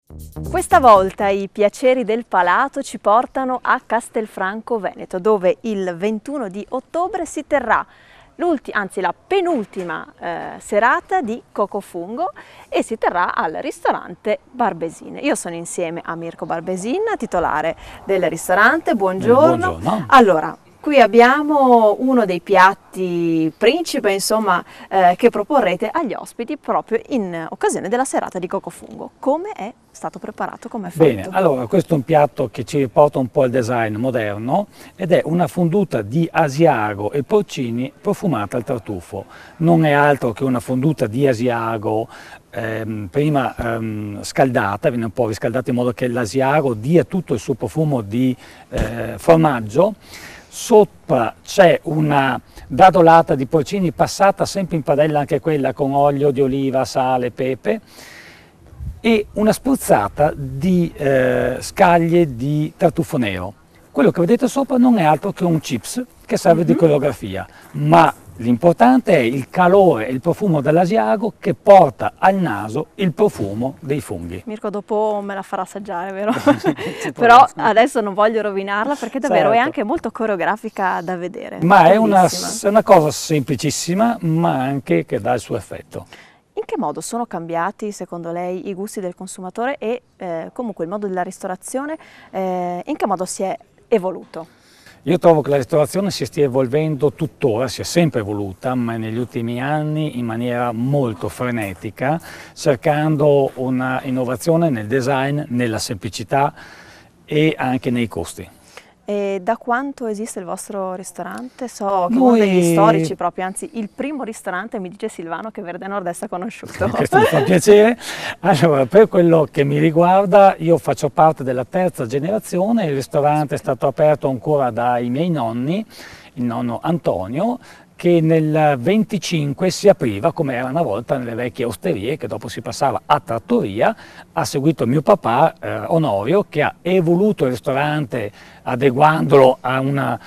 Questa volta i piaceri del palato ci portano a Castelfranco Veneto, dove il 21 di ottobre si terrà la penultima serata di Cocofungo e si terrà al ristorante Barbesin. Io sono insieme a Mirko Barbesin, titolare del ristorante. Buongiorno. Buongiorno. Allora, qui abbiamo uno dei piatti principe, insomma, che proporrete agli ospiti proprio in occasione della serata di Cocofungo. Come è stato preparato? Come è fatto? Bene, allora questo è un piatto che ci riporta un po' al design moderno ed è una fonduta di asiago e porcini profumata al tartufo. Non è altro che una fonduta di asiago prima scaldata, viene un po' riscaldata in modo che l'asiago dia tutto il suo profumo di formaggio. Sopra c'è una dadolata di porcini passata sempre in padella, anche quella con olio di oliva, sale, pepe, e una spruzzata di scaglie di tartufo nero. Quello che vedete sopra non è altro che un chips che serve di coreografia, ma l'importante è il calore e il profumo dell'asiago che porta al naso il profumo dei funghi. Mirko dopo me la farà assaggiare, vero? Però adesso non voglio rovinarla perché davvero è anche molto coreografica da vedere. Ma è una cosa semplicissima, ma anche che dà il suo effetto. In che modo sono cambiati secondo lei i gusti del consumatore e comunque il modo della ristorazione, in che modo si è evoluto? Io trovo che la ristorazione si stia evolvendo tuttora, si è sempre evoluta, ma negli ultimi anni in maniera molto frenetica, cercando una innovazione nel design, nella semplicità e anche nei costi. E da quanto esiste il vostro ristorante? So che uno degli storici proprio, anzi il primo ristorante, mi dice Silvano, che Verde Nord-Est ha conosciuto. Questo mi fa piacere. Allora, per quello che mi riguarda, io faccio parte della terza generazione, il ristorante è stato aperto ancora dai miei nonni, il nonno Antonio, che nel 25 si apriva come era una volta nelle vecchie osterie, che dopo si passava a trattoria. Ha seguito mio papà Onorio, che ha evoluto il ristorante adeguandolo a una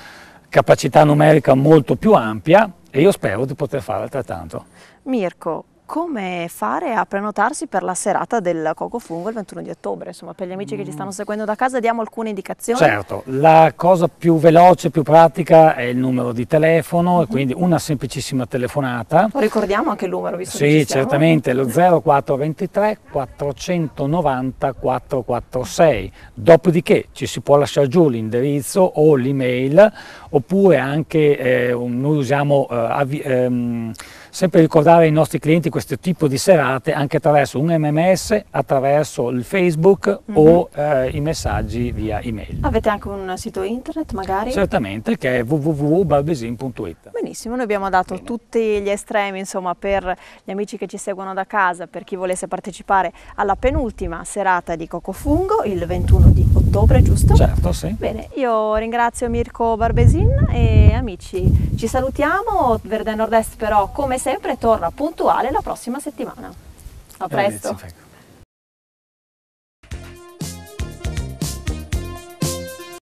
capacità numerica molto più ampia, e io spero di poter fare altrettanto. Mirko, come fare a prenotarsi per la serata del Cocofungo il 21 di ottobre? Insomma, per gli amici che ci stanno seguendo da casa diamo alcune indicazioni. Certo, la cosa più veloce, più pratica è il numero di telefono, e quindi una semplicissima telefonata. Lo ricordiamo anche il numero, visto che Sì, ci siamo? certamente, lo 0423 490 446. Dopodiché ci si può lasciare giù l'indirizzo o l'email, oppure anche noi usiamo sempre ricordare ai nostri clienti questo tipo di serate anche attraverso un MMS, attraverso il Facebook o i messaggi via email. Avete anche un sito internet magari? Certamente, che è www.barbesin.it. Benissimo, noi abbiamo dato tutti gli estremi, insomma, per gli amici che ci seguono da casa, per chi volesse partecipare alla penultima serata di Cocofungo il 21 di ottobre, giusto? Certo, sì. Bene, io ringrazio Mirko Barbesin e amici, ci salutiamo. Verde Nord-Est però come sempre torna puntuale la prossima settimana. A presto!